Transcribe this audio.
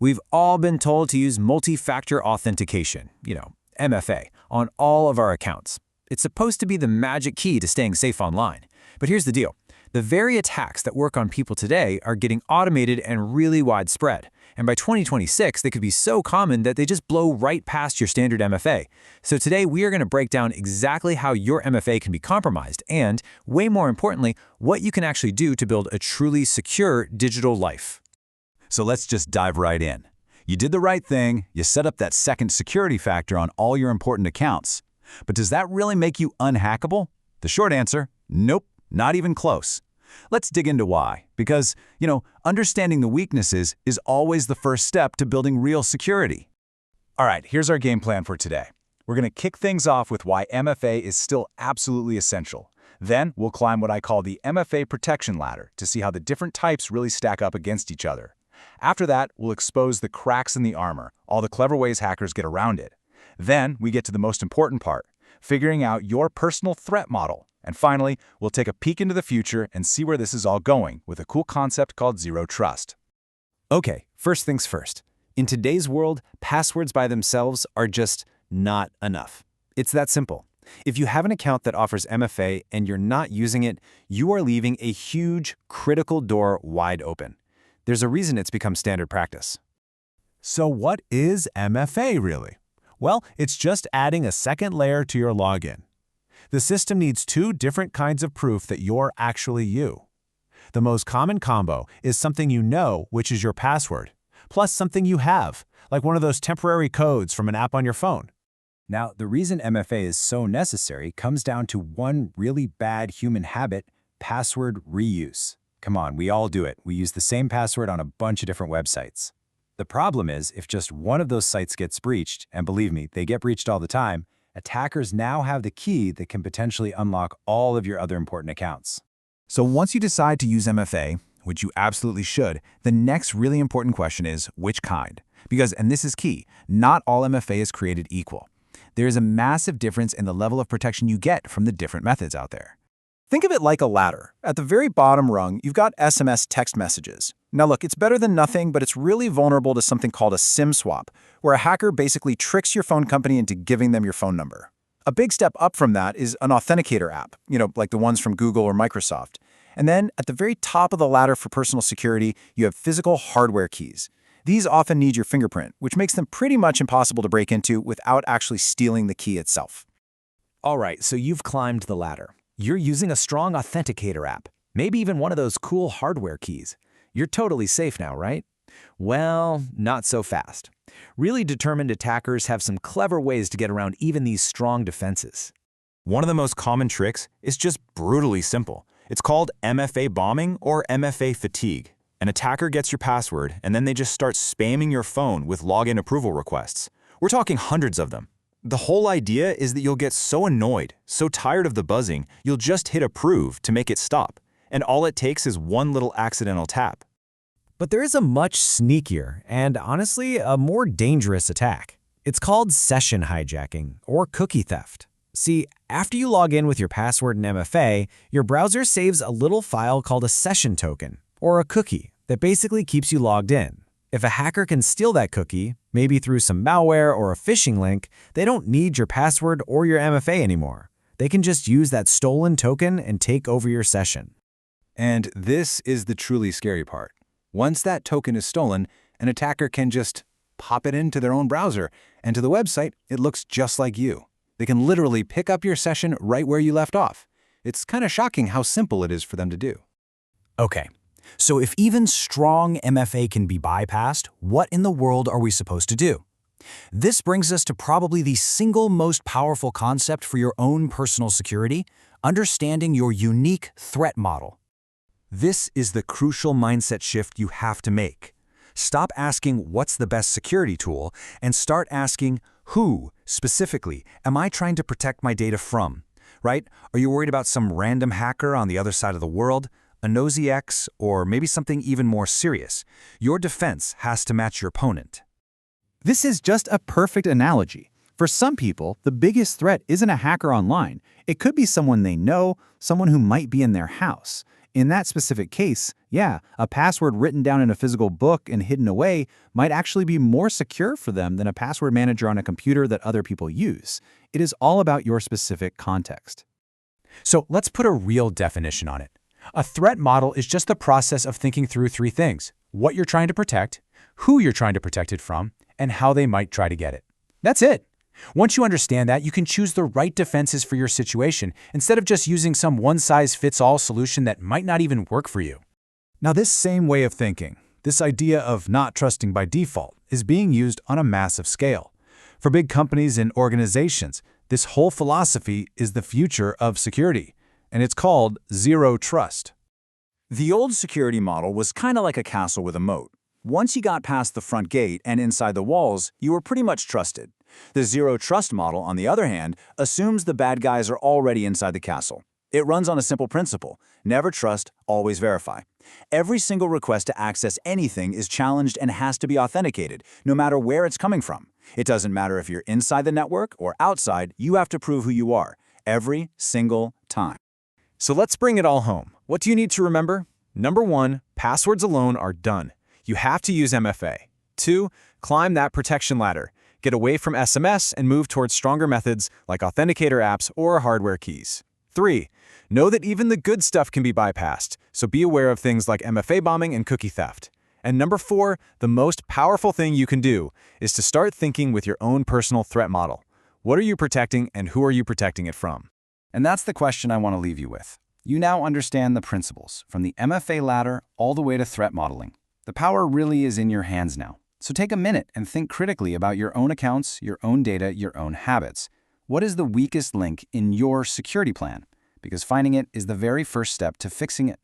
We've all been told to use multi-factor authentication, MFA, on all of our accounts. It's supposed to be the magic key to staying safe online. But here's the deal. The very attacks that work on people today are getting automated and really widespread. And by 2026, they could be so common that they just blow right past your standard MFA. So today, we are going to break down exactly how your MFA can be compromised and, way more importantly, what you can actually do to build a truly secure digital life. So let's just dive right in. You did the right thing. You set up that second security factor on all your important accounts. But does that really make you unhackable? The short answer, nope, not even close. Let's dig into why. Because, understanding the weaknesses is always the first step to building real security. All right, here's our game plan for today. We're going to kick things off with why MFA is still absolutely essential. Then we'll climb what I call the MFA protection ladder to see how the different types really stack up against each other. After that, we'll expose the cracks in the armor, all the clever ways hackers get around it. Then we get to the most important part, figuring out your personal threat model. And finally, we'll take a peek into the future and see where this is all going with a cool concept called zero trust. Okay, first things first. In today's world, passwords by themselves are just not enough. It's that simple. If you have an account that offers MFA and you're not using it, you are leaving a huge, critical door wide open. There's a reason it's become standard practice. So what is MFA really? Well, it's just adding a second layer to your login. The system needs two different kinds of proof that you're actually you. The most common combo is something you know, which is your password, plus something you have, like one of those temporary codes from an app on your phone. Now, the reason MFA is so necessary comes down to one really bad human habit, password reuse. Come on, we all do it. We use the same password on a bunch of different websites. The problem is, if just one of those sites gets breached, and believe me, they get breached all the time, attackers now have the key that can potentially unlock all of your other important accounts. So once you decide to use MFA, which you absolutely should, the next really important question is which kind? Because, and this is key, not all MFA is created equal. There is a massive difference in the level of protection you get from the different methods out there. Think of it like a ladder. At the very bottom rung, you've got SMS text messages. Now look, it's better than nothing, but it's really vulnerable to something called a SIM swap, where a hacker basically tricks your phone company into giving them your phone number. A big step up from that is an authenticator app, like the ones from Google or Microsoft. And then at the very top of the ladder for personal security, you have physical hardware keys. These often need your fingerprint, which makes them pretty much impossible to break into without actually stealing the key itself. All right, so you've climbed the ladder. You're using a strong authenticator app, maybe even one of those cool hardware keys. You're totally safe now, right? Well, not so fast. Really determined attackers have some clever ways to get around even these strong defenses. One of the most common tricks is just brutally simple. It's called MFA bombing or MFA fatigue. An attacker gets your password, and then they just start spamming your phone with login approval requests. We're talking hundreds of them. The whole idea is that you'll get so annoyed, so tired of the buzzing, you'll just hit approve to make it stop. And all it takes is one little accidental tap. But there is a much sneakier and, honestly, a more dangerous attack. It's called session hijacking or cookie theft. See, after you log in with your password and MFA, your browser saves a little file called a session token, or a cookie, that basically keeps you logged in. If a hacker can steal that cookie, maybe through some malware or a phishing link, they don't need your password or your MFA anymore. They can just use that stolen token and take over your session. And this is the truly scary part. Once that token is stolen, an attacker can just pop it into their own browser, and to the website, it looks just like you. They can literally pick up your session right where you left off. It's kind of shocking how simple it is for them to do. Okay, so if even strong MFA can be bypassed, what in the world are we supposed to do? This brings us to probably the single most powerful concept for your own personal security, understanding your unique threat model. This is the crucial mindset shift you have to make. Stop asking what's the best security tool and start asking who, specifically, am I trying to protect my data from? Right? Are you worried about some random hacker on the other side of the world, a nosy ex, or maybe something even more serious? Your defense has to match your opponent. This is just a perfect analogy. For some people, the biggest threat isn't a hacker online. It could be someone they know, someone who might be in their house. In that specific case, yeah, a password written down in a physical book and hidden away might actually be more secure for them than a password manager on a computer that other people use. It is all about your specific context. So let's put a real definition on it. A threat model is just the process of thinking through three things: what you're trying to protect, who you're trying to protect it from, and how they might try to get it. That's it. Once you understand that, you can choose the right defenses for your situation instead of just using some one-size-fits-all solution that might not even work for you. Now, this same way of thinking, this idea of not trusting by default, is being used on a massive scale. For big companies and organizations, this whole philosophy is the future of security, and it's called zero trust. The old security model was kind of like a castle with a moat. Once you got past the front gate and inside the walls, you were pretty much trusted. The zero trust model, on the other hand, assumes the bad guys are already inside the castle. It runs on a simple principle: never trust, always verify. Every single request to access anything is challenged and has to be authenticated, no matter where it's coming from. It doesn't matter if you're inside the network or outside, you have to prove who you are, every single time. So let's bring it all home. What do you need to remember? Number 1, passwords alone are done. You have to use MFA. 2, climb that protection ladder. Get away from SMS and move towards stronger methods like authenticator apps or hardware keys. 3, know that even the good stuff can be bypassed, so be aware of things like MFA bombing and cookie theft. And number 4, the most powerful thing you can do is to start thinking with your own personal threat model. What are you protecting and who are you protecting it from? And that's the question I want to leave you with. You now understand the principles, from the MFA ladder all the way to threat modeling. The power really is in your hands now. So take a minute and think critically about your own accounts, your own data, your own habits. What is the weakest link in your security plan? Because finding it is the very first step to fixing it.